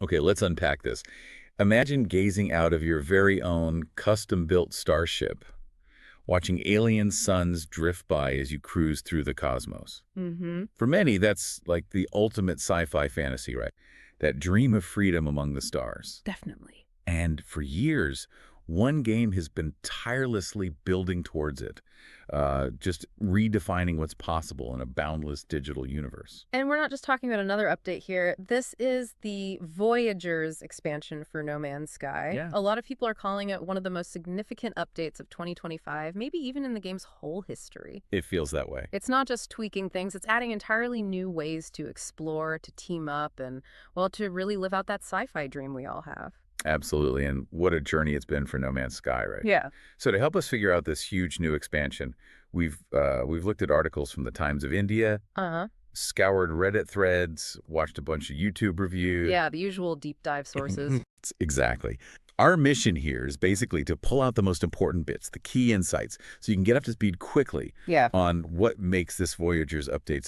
Okay, let's unpack this. Imagine gazing out of your very own custom-built starship, watching alien suns drift by as you cruise through the cosmos. Mm-hmm. For many, that's like the ultimate sci-fi fantasy, right? That dream of freedom among the stars. Definitely. And for years, one game has been tirelessly building towards it, just redefining what's possible in a boundless digital universe. And we're not just talking about another update here. This is the Voyagers expansion for No Man's Sky. Yeah. A lot of people are calling it one of the most significant updates of 2025, maybe even in the game's whole history. It feels that way. It's not just tweaking things, it's adding entirely new ways to explore, to team up, and, well, to really live out that sci-fi dream we all have. Absolutely, and what a journey it's been for No Man's Sky, right? Yeah. So to help us figure out this huge new expansion, we've looked at articles from the Times of India, Uh-huh. scoured Reddit threads, watched a bunch of YouTube reviews. Yeah, the usual deep dive sources. Exactly. Our mission here is basically to pull out the most important bits, the key insights, so you can get up to speed quickly Yeah. on what makes this Voyager's update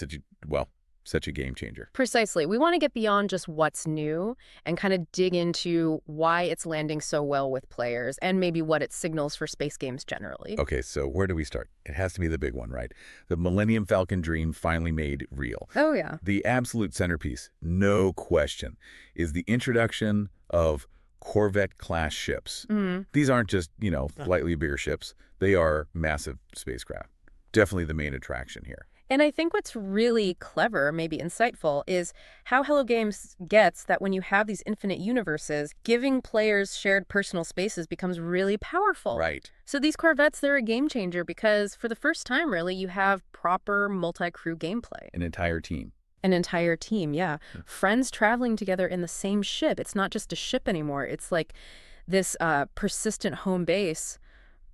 such a game changer. Precisely. We want to get beyond just what's new and kind of dig into why it's landing so well with players and maybe what it signals for space games generally. Okay, so where do we start? It has to be the big one, right? The Millennium Falcon dream finally made real. Oh, yeah. The absolute centerpiece, no question, is the introduction of Corvette-class ships. Mm. These aren't just, lightly bigger ships. They are massive spacecraft. Definitely the main attraction here. And I think what's really clever, maybe insightful, is how Hello Games gets that when you have these infinite universes, giving players shared personal spaces becomes really powerful. Right. So these Corvettes, they're a game changer because for the first time, really, you have proper multi-crew gameplay. An entire team. An entire team, yeah. Friends traveling together in the same ship. It's not just a ship anymore. It's like this persistent home base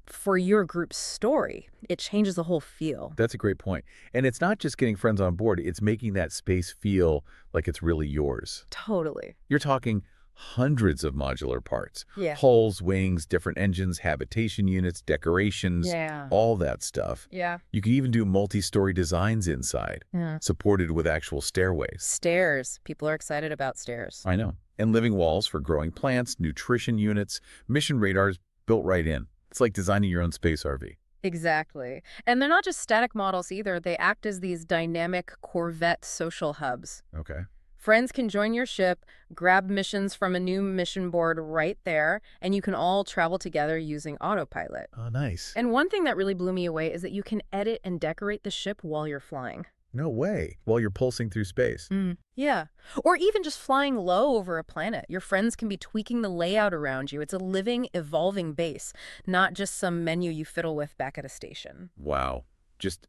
for your group's story. It changes the whole feel. That's a great point. And it's not just getting friends on board. It's making that space feel like it's really yours. Totally. You're talking hundreds of modular parts. Yeah. Hulls, wings, different engines, habitation units, decorations, Yeah. all that stuff. Yeah. You can even do multi-story designs inside, Yeah. supported with actual stairways. Stairs. People are excited about stairs. I know. And living walls for growing plants, nutrition units, mission radars built right in. It's like designing your own space RV. Exactly. And they're not just static models either. They act as these dynamic Corvette social hubs. Okay. Friends can join your ship, grab missions from a new mission board right there, and you can all travel together using autopilot. Oh, nice. And one thing that really blew me away is that you can edit and decorate the ship while you're flying. No way. While you're pulsing through space. Yeah. Or even just flying low over a planet. Your friends can be tweaking the layout around you. It's a living, evolving base, not just some menu you fiddle with back at a station. Wow. Just,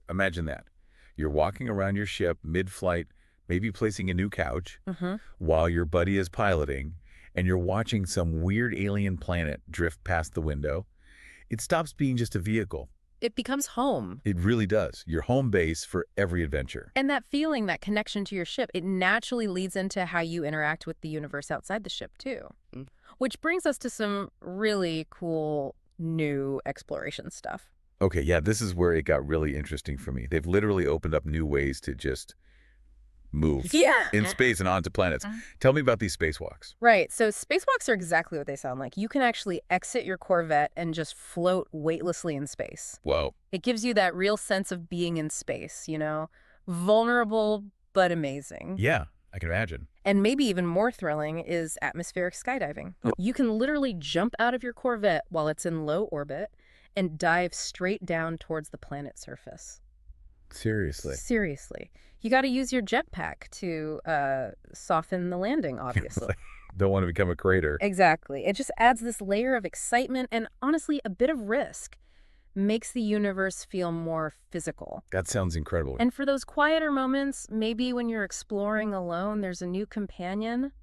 imagine that. You're walking around your ship mid-flight, maybe placing a new couch, while your buddy is piloting, and you're watching some weird alien planet drift past the window. It stops being just a vehicle. It becomes home. It really does. Your home base for every adventure. And that feeling, that connection to your ship, it naturally leads into how you interact with the universe outside the ship, too. Which brings us to some really cool new exploration stuff. Okay, yeah, this is where it got really interesting for me. They've literally opened up new ways to just move in space and onto planets. Tell me about these spacewalks. Right. So spacewalks are exactly what they sound like. You can actually exit your Corvette and just float weightlessly in space. Whoa. It gives you that real sense of being in space, vulnerable but amazing. Yeah, I can imagine. And maybe even more thrilling is atmospheric skydiving. You can literally jump out of your Corvette while it's in low orbit and dive straight down towards the planet's surface. Seriously. Seriously. You got to use your jetpack to soften the landing, obviously. Don't want to become a crater. Exactly. It just adds this layer of excitement and, honestly, a bit of risk. Makes the universe feel more physical. That sounds incredible. And for those quieter moments, maybe when you're exploring alone, there's a new companion.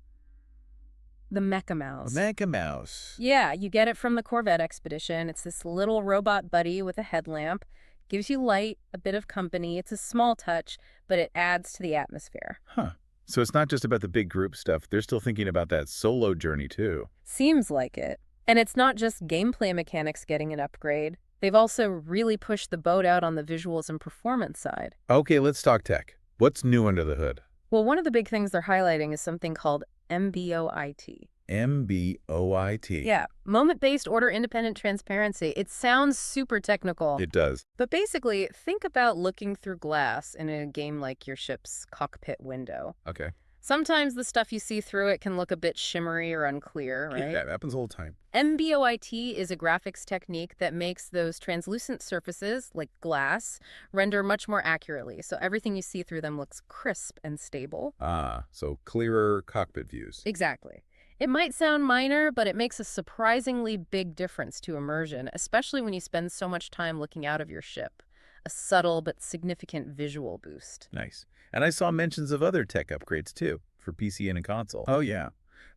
The Mecha Mouse. Mecha Mouse. Yeah, you get it from the Corvette expedition. It's this little robot buddy with a headlamp. Gives you light, a bit of company. It's a small touch, but it adds to the atmosphere. Huh. So it's not just about the big group stuff. They're still thinking about that solo journey, too. Seems like it. And it's not just gameplay mechanics getting an upgrade. They've also really pushed the boat out on the visuals and performance side. Okay, let's talk tech. What's new under the hood? Well, one of the big things they're highlighting is something called MBOIT. MBOIT. Yeah, moment-based order independent transparency. It sounds super technical. It does. But basically, think about looking through glass in a game like your ship's cockpit window. Okay. Sometimes the stuff you see through it can look a bit shimmery or unclear, Yeah, right? that happens all the time. MBOIT is a graphics technique that makes those translucent surfaces, like glass, render much more accurately, so everything you see through them looks crisp and stable. Ah, so clearer cockpit views. Exactly. It might sound minor, but it makes a surprisingly big difference to immersion, especially when you spend so much time looking out of your ship. A subtle but significant visual boost. Nice. And I saw mentions of other tech upgrades, too, for PC and a console. Oh, yeah.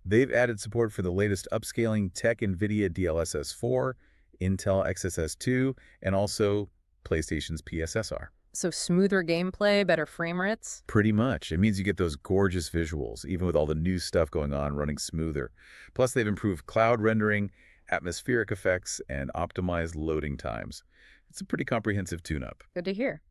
They've added support for the latest upscaling tech NVIDIA DLSS 4, Intel XSS 2, and also PlayStation's PSSR. So smoother gameplay, better frame rates? Pretty much. It means you get those gorgeous visuals, even with all the new stuff going on running smoother. Plus, they've improved cloud rendering, atmospheric effects, and optimized loading times. It's a pretty comprehensive tune-up. Good to hear.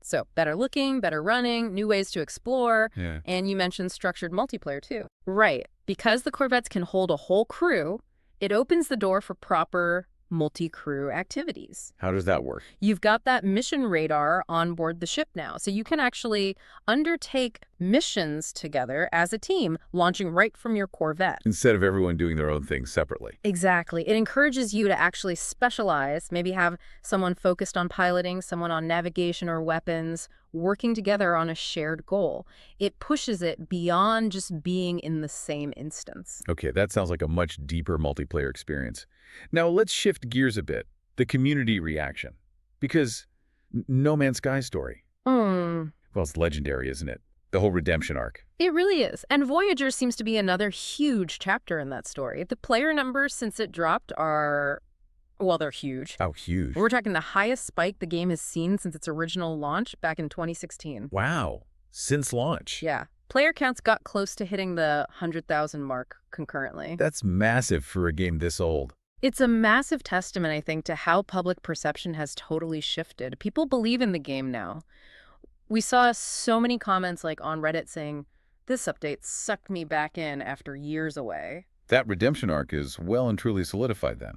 So better looking, better running, new ways to explore, Yeah. and you mentioned structured multiplayer too. Right. Because the Corvettes can hold a whole crew, it opens the door for proper multi-crew activities. How does that work? You've got that mission radar on board the ship now, so you can actually undertake missions together as a team, launching right from your Corvette. Instead of everyone doing their own thing separately. Exactly. It encourages you to actually specialize, maybe have someone focused on piloting, someone on navigation or weapons, working together on a shared goal. It pushes it beyond just being in the same instance. Okay, that sounds like a much deeper multiplayer experience. Now, let's shift gears a bit. The community reaction. Because No Man's Sky story. Hmm. Well, it's legendary, isn't it? The whole redemption arc. It really is. And Voyagers seems to be another huge chapter in that story. The player numbers since it dropped are, well, they're huge. How huge. We're talking the highest spike the game has seen since its original launch back in 2016. Wow. Since launch. Yeah. Player counts got close to hitting the 100,000 mark concurrently. That's massive for a game this old. It's a massive testament, I think, to how public perception has totally shifted. People believe in the game now. We saw so many comments like on Reddit saying, "This update sucked me back in after years away." That redemption arc is well and truly solidified then.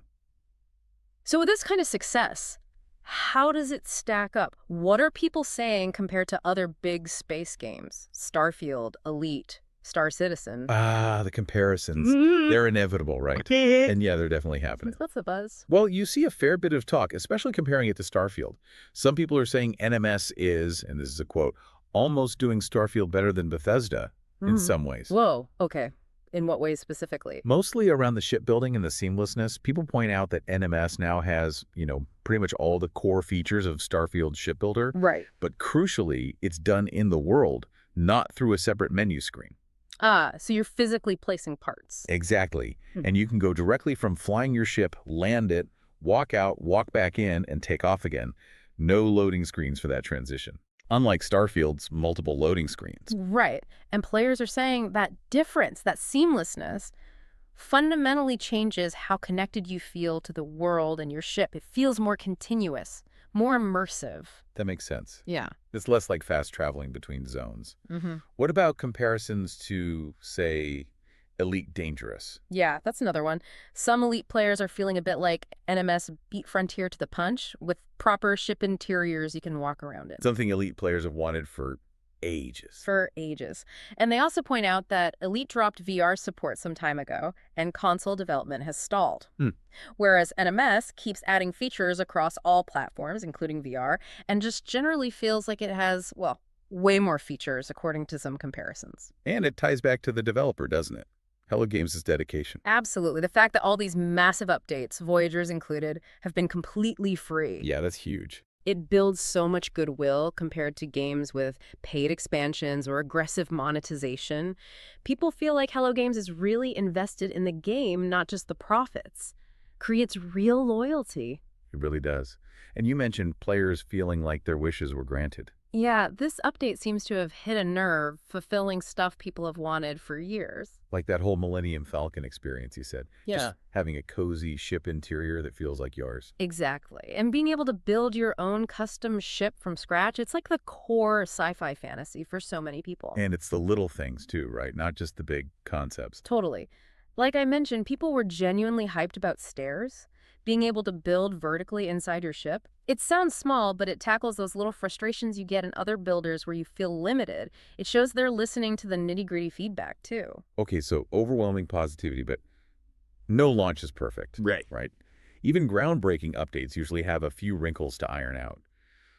So with this kind of success, how does it stack up? What are people saying compared to other big space games? Starfield, Elite, Star Citizen. Ah, the comparisons. They're inevitable, right? And yeah, they're definitely happening. What's the buzz? Well, you see a fair bit of talk, especially comparing it to Starfield. Some people are saying NMS is, and this is a quote, almost doing Starfield better than Bethesda in some ways. Whoa, okay. In what ways specifically? Mostly around the shipbuilding and the seamlessness. People point out that NMS now has, pretty much all the core features of Starfield Shipbuilder. Right. But crucially, it's done in the world, not through a separate menu screen. Ah, so you're physically placing parts. Exactly. And you can go directly from flying your ship, land it, walk out, walk back in, and take off again. No loading screens for that transition. Unlike Starfield's multiple loading screens. Right. And players are saying that difference, that seamlessness, fundamentally changes how connected you feel to the world and your ship. It feels more continuous, more immersive. That makes sense. Yeah. It's less like fast traveling between zones. What about comparisons to, say, Elite Dangerous? Yeah, that's another one. Some Elite players are feeling a bit like NMS beat Frontier to the punch with proper ship interiors you can walk around in. Something Elite players have wanted for ages. For ages. And they also point out that Elite dropped VR support some time ago, and console development has stalled. Whereas NMS keeps adding features across all platforms, including VR, and just generally feels like it has, well, way more features, according to some comparisons. And it ties back to the developer, doesn't it? Hello Games' dedication. Absolutely. The fact that all these massive updates, Voyagers included, have been completely free. Yeah, that's huge. It builds so much goodwill compared to games with paid expansions or aggressive monetization. People feel like Hello Games is really invested in the game, not just the profits. Creates real loyalty. It really does. And you mentioned players feeling like their wishes were granted. Yeah, this update seems to have hit a nerve, fulfilling stuff people have wanted for years. Like that whole Millennium Falcon experience, you said. Yeah. Just having a cozy ship interior that feels like yours. Exactly. And being able to build your own custom ship from scratch, it's like the core sci-fi fantasy for so many people. And it's the little things too, right? Not just the big concepts. Totally. Like I mentioned, people were genuinely hyped about stairs, being able to build vertically inside your ship. It sounds small, but it tackles those little frustrations you get in other builders where you feel limited. It shows they're listening to the nitty-gritty feedback, too. Okay, so overwhelming positivity, but no launch is perfect. Right. Right? Even groundbreaking updates usually have a few wrinkles to iron out.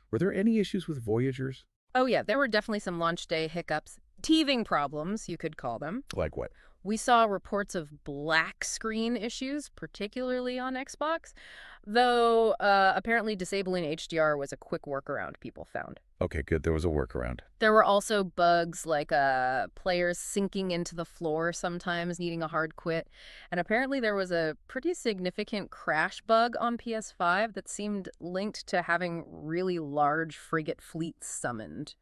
Were there any issues with Voyagers? Oh yeah, there were definitely some launch day hiccups. Teething problems, you could call them. Like what? We saw reports of black screen issues, particularly on Xbox, though apparently disabling HDR was a quick workaround people found. Okay, good. There was a workaround. There were also bugs like players sinking into the floor sometimes, needing a hard quit. And apparently there was a pretty significant crash bug on PS5 that seemed linked to having really large frigate fleets summoned.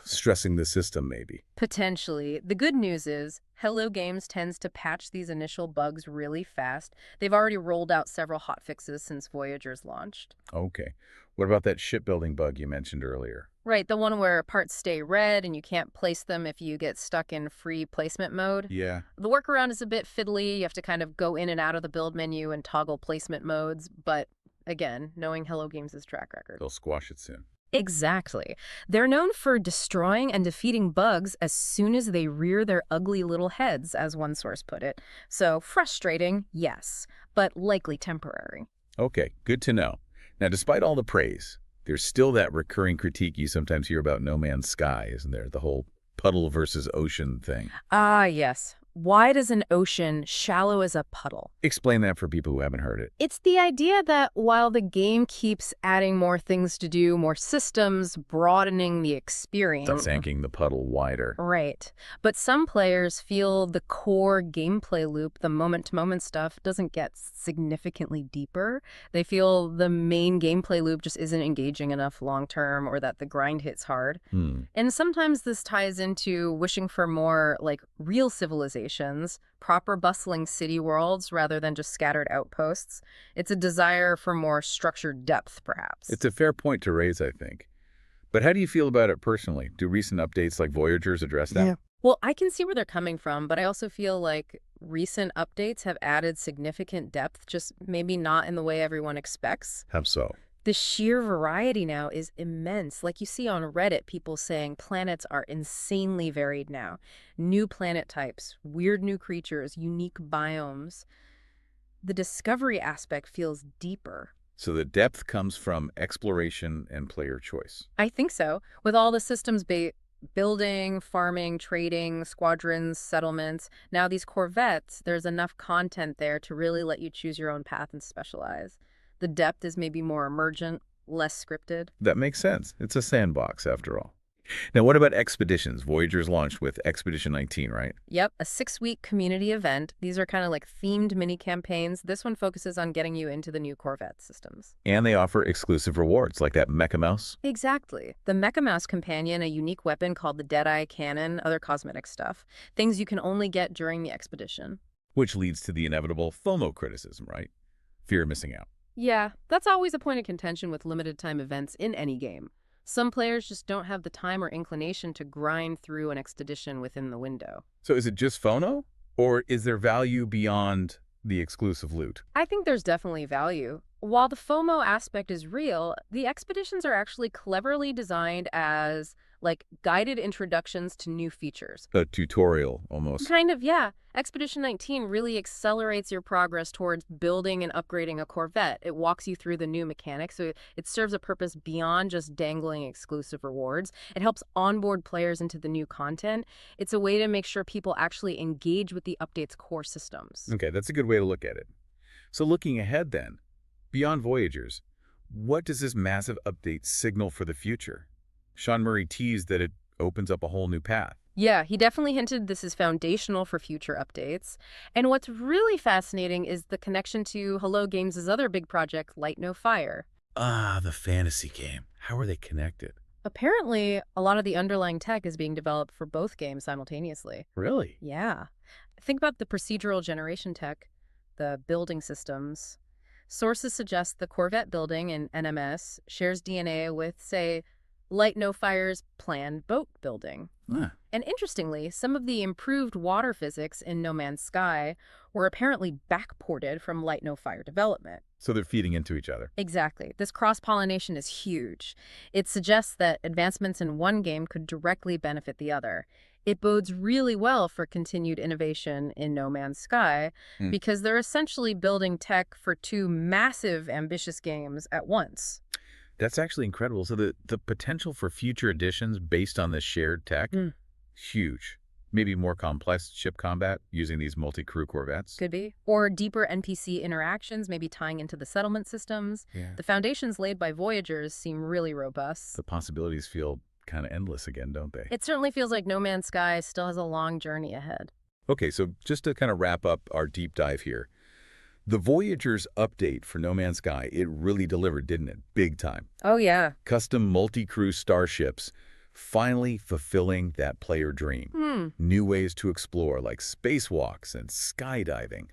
Stressing the system, maybe. Potentially. The good news is Hello Games tends to patch these initial bugs really fast. They've already rolled out several hotfixes since Voyagers launched. Okay. What about that shipbuilding bug you mentioned earlier? Right, the one where parts stay red and you can't place them if you get stuck in free placement mode. Yeah. The workaround is a bit fiddly. You have to kind of go in and out of the build menu and toggle placement modes. But again, knowing Hello Games' track record. They'll squash it soon. Exactly. They're known for destroying and defeating bugs as soon as they rear their ugly little heads, as one source put it. So frustrating, yes, but likely temporary. Okay, good to know. Now, despite all the praise, there's still that recurring critique you sometimes hear about No Man's Sky, isn't there? The whole puddle versus ocean thing. Ah, yes. Wide as an ocean, shallow as a puddle. Explain that for people who haven't heard it. It's the idea that while the game keeps adding more things to do, more systems, broadening the experience. It's making the puddle wider. Right. But some players feel the core gameplay loop, the moment-to-moment stuff, doesn't get significantly deeper. They feel the main gameplay loop just isn't engaging enough long-term, or that the grind hits hard. And sometimes this ties into wishing for more, like, real civilizations, proper bustling city worlds rather than just scattered outposts. It's a desire for more structured depth, perhaps. It's a fair point to raise, I think. But how do you feel about it personally? Do recent updates like Voyagers address that? Yeah. Well, I can see where they're coming from, but I also feel like recent updates have added significant depth, just maybe not in the way everyone expects. How so? The sheer variety now is immense. Like you see on Reddit, people saying planets are insanely varied now. New planet types, weird new creatures, unique biomes. The discovery aspect feels deeper. So the depth comes from exploration and player choice. I think so. With all the systems building, farming, trading, squadrons, settlements, now these corvettes, there's enough content there to really let you choose your own path and specialize. The depth is maybe more emergent, less scripted. That makes sense. It's a sandbox, after all. Now, what about expeditions? Voyagers launched with Expedition 19, right? Yep, a 6-week community event. These are kind of like themed mini campaigns. This one focuses on getting you into the new Corvette systems. And they offer exclusive rewards, like that Mecha Mouse. Exactly. The Mecha Mouse Companion, a unique weapon called the Deadeye Cannon, other cosmetic stuff. Things you can only get during the expedition. Which leads to the inevitable FOMO criticism, right? Fear of missing out. Yeah, that's always a point of contention with limited time events in any game. Some players just don't have the time or inclination to grind through an expedition within the window. So is it just FOMO? Or is there value beyond the exclusive loot? I think there's definitely value. While the FOMO aspect is real, the expeditions are actually cleverly designed as, like, guided introductions to new features. A tutorial, almost. Kind of, yeah. Expedition 19 really accelerates your progress towards building and upgrading a Corvette. It walks you through the new mechanics, so it serves a purpose beyond just dangling exclusive rewards. It helps onboard players into the new content. It's a way to make sure people actually engage with the update's core systems. Okay, that's a good way to look at it. So looking ahead then, beyond Voyagers, what does this massive update signal for the future? Sean Murray teased that it opens up a whole new path. Yeah, he definitely hinted this is foundational for future updates. And what's really fascinating is the connection to Hello Games' other big project, Light No Fire. Ah, the fantasy game. How are they connected? Apparently, a lot of the underlying tech is being developed for both games simultaneously. Really? Yeah. Think about the procedural generation tech, the building systems. Sources suggest the Corvette building in NMS shares DNA with, say, Light No Fire's planned boat building. Ah, And interestingly, some of the improved water physics in No Man's Sky were apparently backported from Light No Fire development. so they're feeding into each other. Exactly. This cross-pollination is huge. It suggests that advancements in one game could directly benefit the other. It bodes really well for continued innovation in No Man's Sky Hmm. because they're essentially building tech for two massive, ambitious games at once. That's actually incredible. So the potential for future additions based on this shared tech, Mm. huge. Maybe more complex ship combat using these multi-crew corvettes. Could be. Or deeper NPC interactions, maybe tying into the settlement systems. Yeah. The foundations laid by Voyagers seem really robust. The possibilities feel kind of endless again, don't they? It certainly feels like No Man's Sky still has a long journey ahead. Okay, so just to kind of wrap up our deep dive here, the Voyagers update for No Man's Sky, it really delivered, didn't it? Big time. Oh, yeah. Custom multi-crew starships, finally fulfilling that player dream. New ways to explore like spacewalks and skydiving.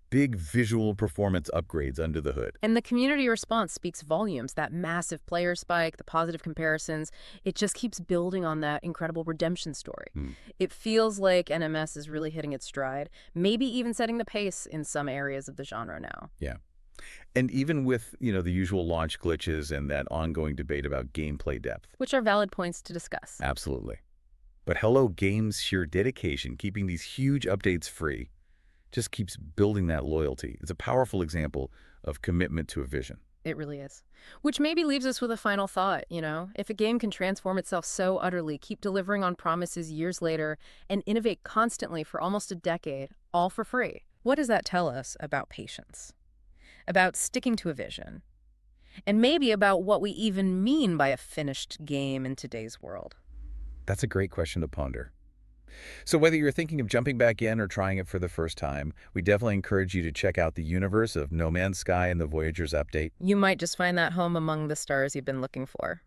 Big visual performance upgrades under the hood. And the community response speaks volumes. That massive player spike, the positive comparisons, it just keeps building on that incredible redemption story. It feels like NMS is really hitting its stride, maybe even setting the pace in some areas of the genre now. Yeah. And even with, the usual launch glitches and that ongoing debate about gameplay depth. Which are valid points to discuss. Absolutely. But Hello Games' sheer dedication, keeping these huge updates free, just keeps building that loyalty. It's a powerful example of commitment to a vision. It really is. Which maybe leaves us with a final thought, If a game can transform itself so utterly, keep delivering on promises years later, and innovate constantly for almost a decade, all for free, what does that tell us about patience? About sticking to a vision? And maybe about what we even mean by a finished game in today's world? That's a great question to ponder. So whether you're thinking of jumping back in or trying it for the first time, we definitely encourage you to check out the universe of No Man's Sky and the Voyagers update. You might just find that home among the stars you've been looking for.